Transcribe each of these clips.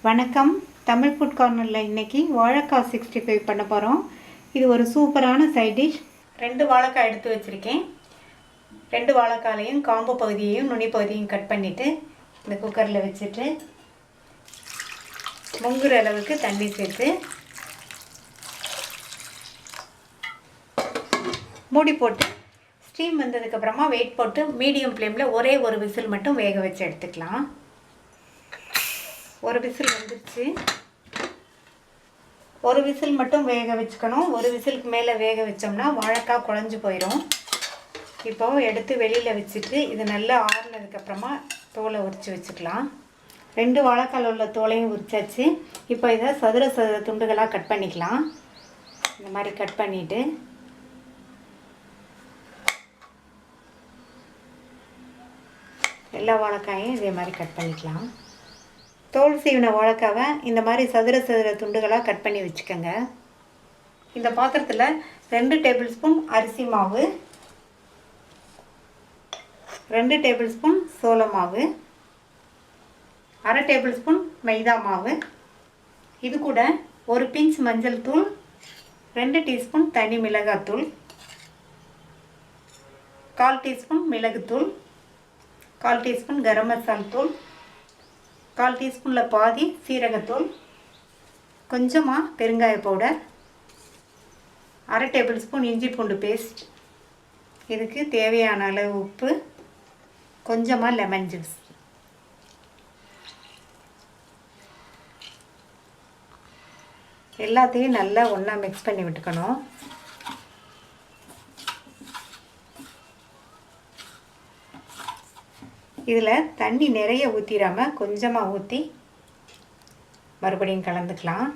வணக்கம். தமிழ் ஃபுட் கார்னரில் இன்றைக்கி வாழைக்காய் 65 பண்ண போகிறோம். இது ஒரு சூப்பரான சைட் டிஷ். 2 வாழைக்காய் எடுத்து வச்சுருக்கேன். 2 வாழைக்காயையும் காம்பு பகுதியையும் நுனி பகுதியையும் கட் பண்ணிவிட்டு இந்த குக்கரில் வச்சுட்டு முங்குற அளவுக்கு தண்ணி சேர்த்து மூடி போட்டு ஸ்டீம் வந்ததுக்கப்புறமா வெயிட் போட்டு மீடியம் ஃப்ளேமில் ஒரே ஒரு விசில் மட்டும் வேக வச்சு எடுத்துக்கலாம். ஒரு விசில் வந்துருச்சு. ஒரு விசில் மட்டும் வேக வச்சுக்கணும். ஒரு விசிலுக்கு மேலே வேக வச்சோம்னா வாழைக்காய் குழஞ்சி போயிடும். இப்போது எடுத்து வெளியில் வச்சுட்டு இது நல்லா ஆறுனதுக்கப்புறமா தோலை உரித்து வச்சுக்கலாம். 2 வாழைக்காயில் உள்ள தோலையும் உரிச்சாச்சு. இப்போ இதை சதுர சதுர துண்டுகளாக கட் பண்ணிக்கலாம். இந்த மாதிரி கட் பண்ணிவிட்டு எல்லா வாழைக்காயும் இதே மாதிரி கட் பண்ணிக்கலாம். தோல் சீவின வாழைக்காவை இந்த மாதிரி சதுர சதுர துண்டுகளாக கட் பண்ணி வச்சுக்கோங்க. இந்த பாத்திரத்தில் 2 டேபிள் ஸ்பூன் அரிசி மாவு, 2 டேபிள் ஸ்பூன் சோள மாவு, 1/2 டேபிள் ஸ்பூன் மைதா மாவு, இது கூட ஒரு பிஞ்ச் மஞ்சள் தூள், 2 டீஸ்பூன் தனி மிளகாத்தூள், 1/4 டீஸ்பூன் மிளகுத்தூள், 1/4 டீஸ்பூன் கரம் மசாலா தூள், 1/4 டீஸ்பூனில் பாதி சீரகத்தூள், கொஞ்சமாக பெருங்காய பவுடர், 1/2 டேபிள் ஸ்பூன் இஞ்சி பூண்டு பேஸ்ட், இதுக்கு தேவையான அளவு உப்பு, கொஞ்சமாக லெமன் ஜூஸ். எல்லாத்தையும் நல்லா ஒன்றா மிக்ஸ் பண்ணி விட்டுக்கணும். இதில் தண்ணி நிறைய ஊற்றிடாமல் கொஞ்சமாக ஊற்றி மறுபடியும் கலந்துக்கலாம்.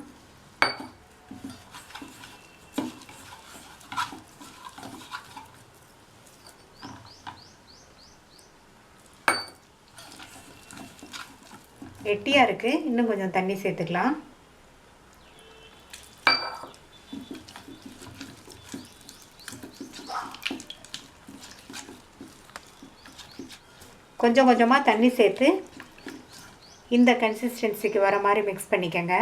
கெட்டியாக இருக்குது, இன்னும் கொஞ்சம் தண்ணி சேர்த்துக்கலாம். கொஞ்சம் கொஞ்சமாக தண்ணி சேர்த்து இந்த கன்சிஸ்டன்சிக்கு வர மாதிரி மிக்ஸ் பண்ணிக்கோங்க.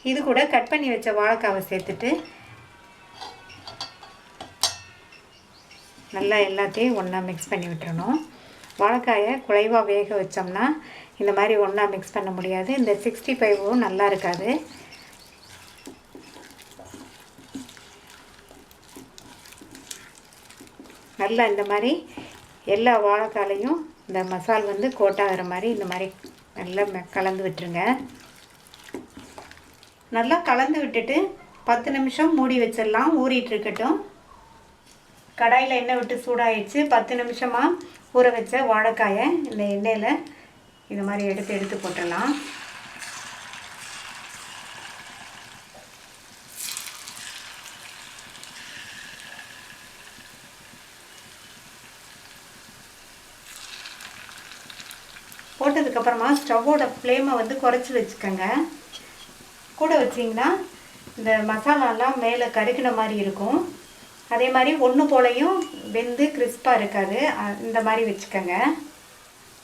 இது கூட கட் பண்ணி வச்ச வாழைக்காவை சேர்த்துட்டு நல்லா எல்லாத்தையும் ஒன்றா மிக்ஸ் பண்ணி விட்டுறணும். வாழைக்காயை குழைவாக வேக வச்சோம்னா இந்த மாதிரி ஒன்றா மிக்ஸ் பண்ண முடியாது. இந்த 65 நல்லா இருக்காது. நல்லா இந்த மாதிரி எல்லா வாழைக்காலையும் இந்த மசால் கோட்டாகிற மாதிரி இந்த மாதிரி நல்லா கலந்து விட்டுருங்க. நல்லா கலந்து விட்டுட்டு 10 நிமிஷம் மூடி வச்சிடலாம், ஊறிட்டு இருக்கட்டும். கடாயில் எண்ணெய் விட்டு சூடாயிடுச்சு. 10 நிமிஷமாக ஊற வச்ச வாழைக்காயை இந்த எண்ணெயில் இது மாதிரி எடுத்து போட்டுடலாம். போட்டதுக்கப்புறமா ஸ்டவ்வோட ஃப்ளேமை குறைச்சி வச்சுக்கோங்க. கூட வச்சிங்கன்னா இந்த மசாலாலாம் மேலே கருகின மாதிரி இருக்கும். அதே மாதிரி ஒன்று போலையும் வெந்து கிறிஸ்பாக இருக்காது. இந்த மாதிரி வச்சுக்கோங்க.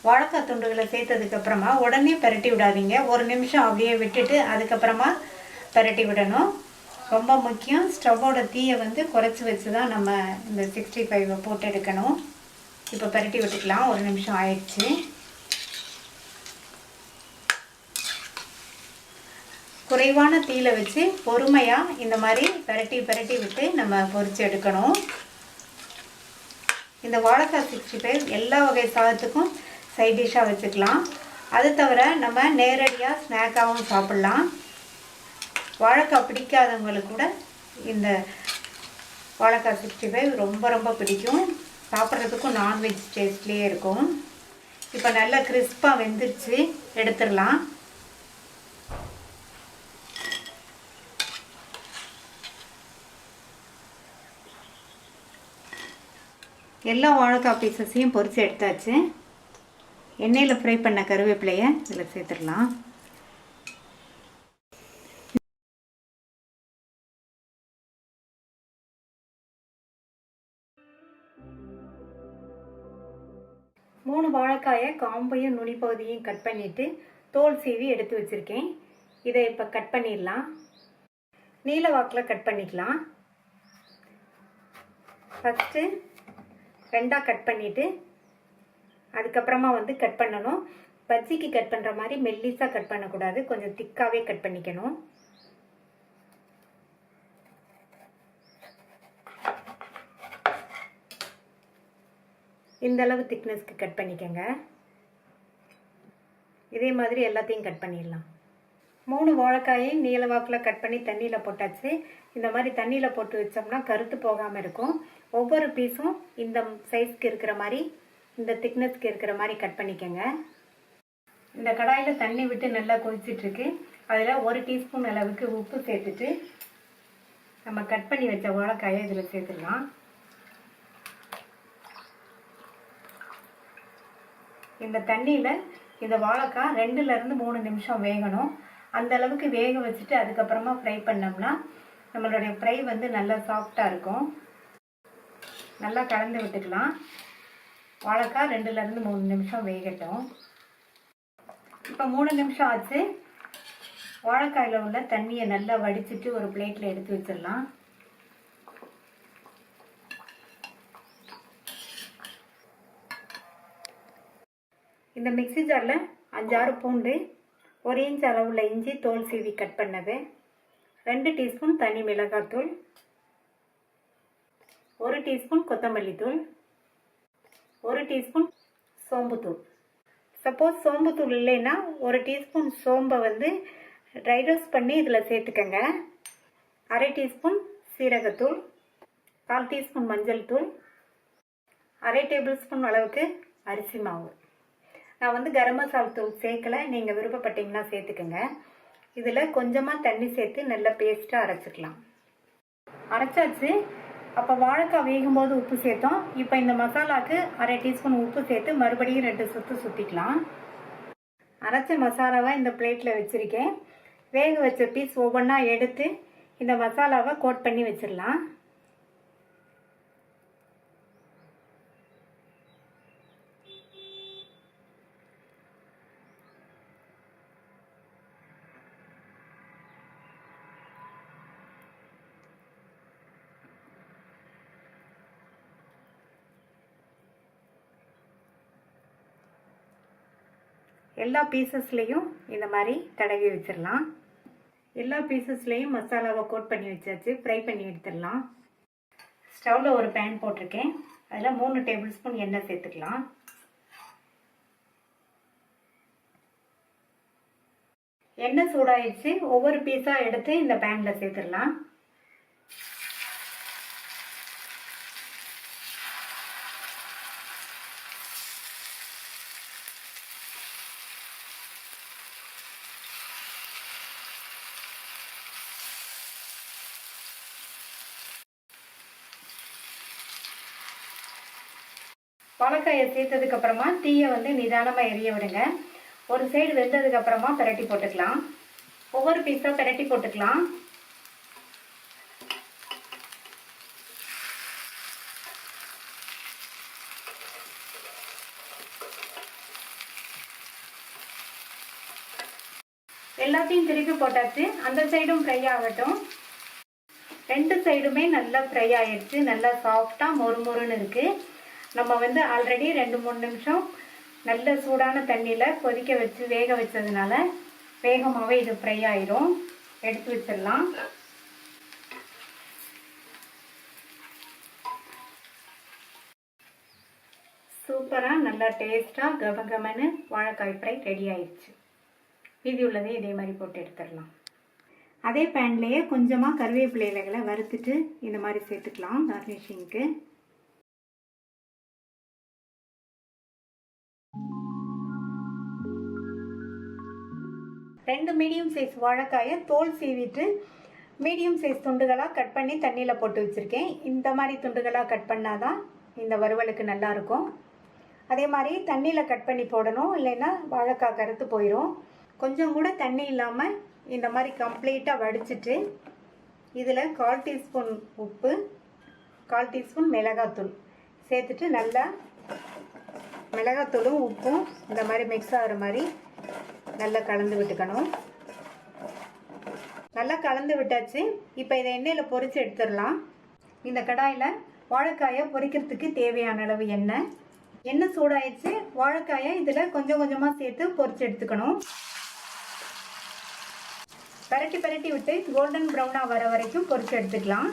வாழைக்காய் துண்டுகளை சேர்த்ததுக்கப்புறமா உடனே பரட்டி விடாதீங்க. ஒரு நிமிஷம் அப்படியே விட்டுட்டு அதுக்கப்புறமா பரட்டி விடணும். ரொம்ப முக்கியம். ஸ்டவ்வோட தீயை குறைச்சி வச்சு தான் நம்ம இந்த 65 போட்டு எடுக்கணும். இப்போ பரட்டி விட்டுக்கலாம். ஒரு நிமிஷம் ஆயிடுச்சு. குறைவான தீயில வச்சு பொறுமையாக இந்த மாதிரி பரட்டி விட்டு நம்ம பொரித்து எடுக்கணும். இந்த வாழைக்காய் 65 எல்லா வகை சாதத்துக்கும் சைட் டிஷ்ஷாக வச்சுக்கலாம். அது தவிர நம்ம நேரடியாக ஸ்நாக்காகவும் சாப்பிட்லாம். வாழைக்காய் பிடிக்காதவங்களுக்கு கூட இந்த வாழைக்காய் 65 ரொம்ப ரொம்ப பிடிக்கும். சாப்பிட்றதுக்கும் நான்வெஜ் டேஸ்ட்லேயே இருக்கும். இப்போ நல்லா கிறிஸ்பாக வெந்துருச்சு, எடுத்துடலாம். எல்லா வாழைக்காய் பீசஸையும் பொரித்து எடுத்தாச்சு. எண்ணெயில் ஃப்ரை பண்ண கருவேப்பிலையை இதில் சேர்த்துடலாம். 3 வாழைக்காயை காம்பையும் நுனிப்பகுதியும் கட் பண்ணிவிட்டு தோல் சீவி எடுத்து வச்சுருக்கேன். இதை இப்போ கட் பண்ணிடலாம். நீல வாக்கில் கட் பண்ணிக்கலாம். ஃபஸ்ட்டு 2ஆக கட் பண்ணிவிட்டு அதுக்கப்புறமா கட் பண்ணணும். பஜ்ஜிக்கு கட் பண்ணுற மாதிரி மெல்லிஸாக கட் பண்ணக்கூடாது, கொஞ்சம் திக்காகவே கட் பண்ணிக்கணும். இந்த அளவு திக்னஸ்க்கு கட் பண்ணிக்கங்க. இதே மாதிரி எல்லாத்தையும் கட் பண்ணிடலாம். 3 வாழைக்காயை நீல வாக்கில் கட் பண்ணி தண்ணியில் போட்டாச்சு. இந்த மாதிரி தண்ணியில் போட்டு வச்சோம்னா கருத்து போகாமல் இருக்கும். ஒவ்வொரு பீஸும் இந்த சைஸ்க்கு இருக்கிற மாதிரி, இந்த திக்னஸ்க்கு இருக்கிற மாதிரி கட் பண்ணிக்கங்க. இந்த கடாயில் தண்ணி விட்டு நல்லா கொதிச்சிட்ருக்கு. அதில் 1 டீஸ்பூன் அளவுக்கு உப்பு சேர்த்துட்டு நம்ம கட் பண்ணி வச்ச வாழைக்காயை இதில் சேர்த்துடலாம். இந்த தண்ணியில் இந்த வாழைக்காய் 2லேருந்து 3 நிமிஷம் வேகணும். அந்த அளவுக்கு வேக வச்சுட்டு அதுக்கப்புறமா ஃப்ரை பண்ணோம்னா நம்மளுடைய ஃப்ரை நல்லா சாஃப்டாக இருக்கும். நல்லா கலந்து விட்டுக்கலாம். வாழைக்காய் 2லேருந்து 3 நிமிஷம் வேகட்டும். இப்போ 3 நிமிஷம் ஆச்சு. வாழைக்காயில் உள்ள தண்ணியை நல்லா வடிச்சிட்டு ஒரு பிளேட்டில் எடுத்து வச்சிடலாம். இந்த மிக்ஸி ஜாரில் 5-6 பூண்டு, 1 இன்ச் அளவுள்ள இஞ்சி தோல் சீவி கட் பண்ணது, 2 டீஸ்பூன் தனி மிளகாத்தூள், 1 டீஸ்பூன் கொத்தமல்லி தூள், 1 டீஸ்பூன் சோம்புத்தூள். சப்போஸ் சோம்புத்தூள் இல்லைன்னா 1 டீஸ்பூன் சோம்பை ட்ரை ரோஸ்ட் பண்ணி இதில் சேர்த்துக்கங்க. 1/2 டீஸ்பூன் சீரகத்தூள், 1/4 டீஸ்பூன் மஞ்சள் தூள், 1/2 டேபிள் ஸ்பூன் அளவுக்கு அரிசி மாவு. நான் கரம் மசாலா தூள் சேர்க்கலை, நீங்கள் விருப்பப்பட்டீங்கன்னா சேர்த்துக்கங்க. இதில் கொஞ்சமாக தண்ணி சேர்த்து நல்லா பேஸ்ட்டாக அரைச்சிக்கலாம். அரைச்சாச்சு. அப்போ வாழைக்காய் வேகும்போது உப்பு சேர்த்தோம். இப்போ இந்த மசாலாவுக்கு 1/2 டீஸ்பூன் உப்பு சேர்த்து மறுபடியும் 2 சுற்று சுற்றிக்கலாம். அரைச்ச மசாலாவை இந்த பிளேட்டில் வச்சுருக்கேன். வேக வச்ச பீஸ் ஒவ்வொன்றா எடுத்து இந்த மசாலாவை கோட் பண்ணி வச்சிடலாம். எல்லா பீசஸ்லேயும் இந்த மாதிரி தடவி வச்சிடலாம். எல்லா பீசஸ்லேயும் மசாலாவை கோட் பண்ணி வச்சாச்சு. ஃப்ரை பண்ணி எடுத்துடலாம். ஸ்டவ்வில் ஒரு பேன் போட்டிருக்கேன். அதில் 3 டேபிள் ஸ்பூன் எண்ணெய் சேர்த்துக்கலாம். எண்ணெய் சூடாயிடுச்சு. ஒவ்வொரு பீஸாக எடுத்து இந்த பேனில் சேர்த்துடலாம். வாழைக்காயை சேர்த்ததுக்கு அப்புறமா தீயை நிதானமாக எரிய விடுங்க. ஒரு சைடு வெந்ததுக்கு அப்புறமா பிரட்டி போட்டுக்கலாம். ஒவ்வொரு பீஸாக பிரட்டி போட்டுக்கலாம். எல்லாத்தையும் திருப்பி போட்டாச்சு. அந்த சைடும் ஃப்ரை ஆகட்டும். 2 சைடுமே நல்லா ஃப்ரை ஆயிடுச்சு. நல்லா சாஃப்டாக மொறுமொறுன்னு இருக்குது. நம்ம ஆல்ரெடி 2-3 நிமிஷம் நல்ல சூடான தண்ணியில் கொதிக்க வச்சு வேக வச்சதுனால வேகமாகவே இது ஃப்ரை ஆயிரும். எடுத்து வச்சிடலாம். சூப்பராக நல்லா டேஸ்ட்டாக கமகமன்னு வாழைக்காய் ஃப்ரை ரெடி ஆயிடுச்சு. மீதி உள்ளதே இதே மாதிரி போட்டு எடுத்துடலாம். அதே பேன்லேயே கொஞ்சமாக கருவேப்பிலை இலைகளை வறுத்துட்டு இந்த மாதிரி சேர்த்துக்கலாம் கார்னிஷிங்க்கு. 2 மீடியம் சைஸ் வாழைக்காயை தோல் சீவிட்டு மீடியம் சைஸ் துண்டுகளாக கட் பண்ணி தண்ணியில் போட்டு வச்சுருக்கேன். இந்த மாதிரி துண்டுகளாக கட் பண்ணாதான் இந்த வறுவலுக்கு நல்லாயிருக்கும். அதே மாதிரி தண்ணியில் கட் பண்ணி போடணும், இல்லைன்னா வாழைக்காய் கருத்து போயிடும். கொஞ்சம் கூட தண்ணி இல்லாமல் இந்த மாதிரி கம்ப்ளீட்டாக வடிச்சிட்டு இதில் 1/4 டீஸ்பூன் உப்பு, 1/4 டீஸ்பூன் மிளகாத்தூள் சேர்த்துட்டு நல்லா மிளகாத்தூளும் உப்பும் இந்த மாதிரி மிக்ஸ் ஆகிற மாதிரி நல்லா கலந்து விட்டுக்கணும். நல்லா கலந்து விட்டாச்சு. இப்போ இதை எண்ணெயில் பொரித்து எடுத்துடலாம். இந்த கடாயில் வாழைக்காயை பொரிக்கிறதுக்கு தேவையான அளவு எண்ணெய் சூடாயிடுச்சு. வாழைக்காயை இதில் கொஞ்சம் கொஞ்சமாக சேர்த்து பொரித்து எடுத்துக்கணும். பரட்டி விட்டு கோல்டன் ப்ரௌனாக வர வரைக்கும் பொரித்து எடுத்துக்கலாம்.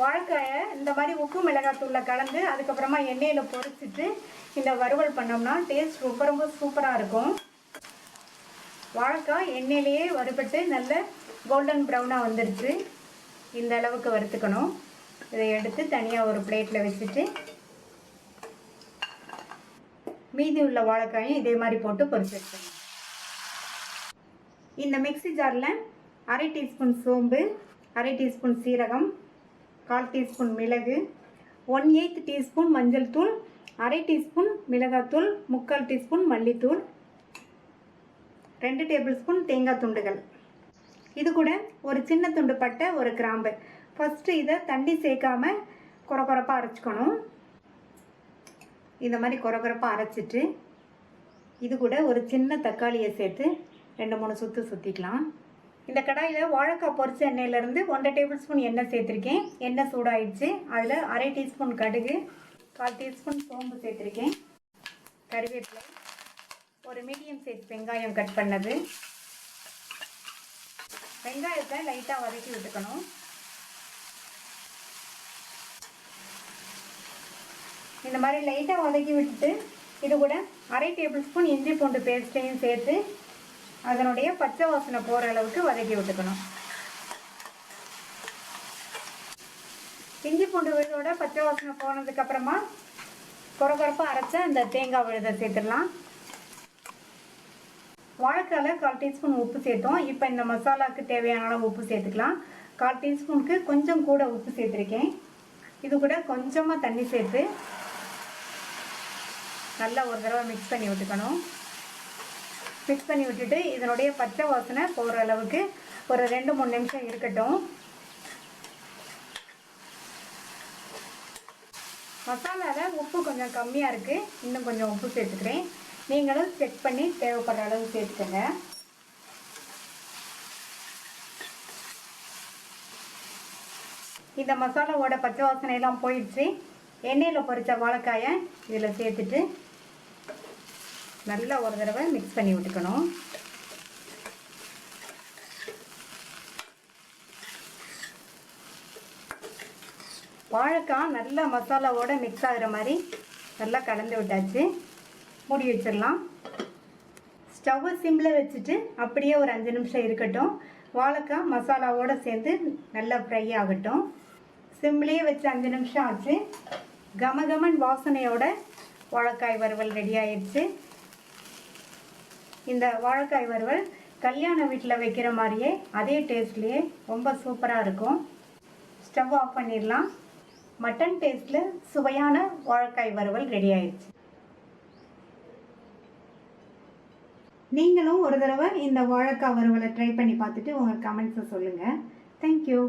வாழைக்காயை இந்த மாதிரி உப்பு மிளகாத்தூளில் கலந்து அதுக்கப்புறமா எண்ணெயில் பொரிச்சிட்டு இந்த வறுவல் பண்ணோம்னா டேஸ்ட் ரொம்ப சூப்பராக இருக்கும். வாழைக்காய் எண்ணெயிலேயே வறுபட்டு நல்ல கோல்டன் ப்ரௌனாக வந்துருச்சு. இந்த அளவுக்கு வறுத்துக்கணும். இதை எடுத்து தனியாக ஒரு பிளேட்டில் வச்சுட்டு மீதி உள்ள வாழைக்காயும் இதே மாதிரி போட்டு பொரிச்சு எடுத்துக்கணும். இந்த மிக்ஸி ஜாரில் 1/2 டீஸ்பூன் சோம்பு, 1/2 டீஸ்பூன் சீரகம், 1/4 டீஸ்பூன் மிளகு, 1/8 டீஸ்பூன் மஞ்சள் தூள், 1/2 டீஸ்பூன் மிளகாத்தூள், 3/4 டீஸ்பூன் மல்லித்தூள், 2 டேபிள் ஸ்பூன் தேங்காய் துண்டுகள். இது கூட ஒரு சின்ன துண்டு பட்டை, ஒரு கிராம்பு. ஃபஸ்ட்டு இதை தண்ணி சேர்க்காம கொரகொரப்பாக அரைச்சிக்கணும். இந்த மாதிரி கொரகொரப்பாக அரைச்சிட்டு இது கூட ஒரு சின்ன தக்காளியை சேர்த்து 2-3 சுற்று சுற்றிக்கலாம். இந்த கடாயில் வாழைக்காய் பொரிச்ச எண்ணெயிலேருந்து 1/2 டேபிள் ஸ்பூன் எண்ணெய் சேர்த்துருக்கேன். எண்ணெய் சூடாயிடுச்சு. அதில் 1/2 டீஸ்பூன் கடுகு, 1/4 டீஸ்பூன் சோம்பு சேர்த்துருக்கேன். கருவேப்பிலை, ஒரு மீடியம் சைஸ் வெங்காயம் கட் பண்ணது. வெங்காயத்தை லைட்டாக வதக்கி விட்டுக்கணும். இந்த மாதிரி லைட்டாக வதக்கி விட்டுட்டு இது கூட 1/2 டேபிள் ஸ்பூன் இஞ்சி பூண்டு பேஸ்ட்டையும் சேர்த்து அதனுடைய பச்சை வாசனை போகிற அளவுக்கு வதக்கி விட்டுக்கணும். இஞ்சி பூண்டு விழுதோட பச்சை வாசனை போனதுக்கப்புறமா கொரகொரப்பாக அரைச்ச அந்த தேங்காய் விழுதை சேர்த்துடலாம். வாழைக்காயில் 1/4 டீஸ்பூன் உப்பு சேர்த்தோம். இப்போ இந்த மசாலாவுக்கு தேவையான அளவு உப்பு சேர்த்துக்கலாம். 1/4 டீஸ்பூனுக்கு கொஞ்சம் கூட உப்பு சேர்த்துருக்கேன். இது கூட கொஞ்சமாக தண்ணி சேர்த்து நல்லா ஒரு தடவை மிக்ஸ் பண்ணி விட்டுக்கணும். மிக்ஸ் பண்ணி விட்டுட்டு இதனுடைய பச்சை வாசனை போகிற அளவுக்கு ஒரு 2-3 நிமிஷம் இருக்கட்டும். மசாலாவில் உப்பு கொஞ்சம் கம்மியாக இருக்குது. இன்னும் கொஞ்சம் உப்பு சேர்த்துக்கிறேன். நீங்களும் செக் பண்ணி தேவைப்படுற அளவு சேர்த்துக்கங்க. இந்த மசாலாவோட பச்சை வாசனையெல்லாம் போயிடுச்சு. எண்ணெயில் பொரித்த வாழைக்காயை இதில் சேர்த்துட்டு நல்லா ஒரு தடவை மிக்ஸ் பண்ணி விட்டுக்கணும். வாழைக்காய் நல்லா மசாலாவோட மிக்ஸ் ஆகிற மாதிரி நல்லா கலந்து விட்டாச்சு. மூடி வச்சிடலாம். ஸ்டவ்வை சிம்மில் வச்சுட்டு அப்படியே ஒரு 5 நிமிஷம் இருக்கட்டும். வாழைக்காய் மசாலாவோடு சேர்ந்து நல்லா ஃப்ரை ஆகட்டும். சிம்லேயே வச்சு 5 நிமிஷம் ஆச்சு. கமகமன் வாசனையோட வாழைக்காய் வறுவல் ரெடி ஆயிடுச்சு. இந்த வாழைக்காய் வறுவல் கல்யாண வீட்டில் வைக்கிற மாதிரியே அதே டேஸ்ட்லேயே ரொம்ப சூப்பராக இருக்கும். ஸ்டவ் ஆஃப் பண்ணிடலாம். மட்டன் டேஸ்ட்டில் சுவையான வாழைக்காய் வறுவல் ரெடி ஆயிடுச்சு. நீங்களும் ஒரு தடவை இந்த வாழைக்காய் வறுவலை ட்ரை பண்ணி பார்த்துட்டு உங்கள் கமெண்ட்ஸை சொல்லுங்கள். தேங்க்யூ.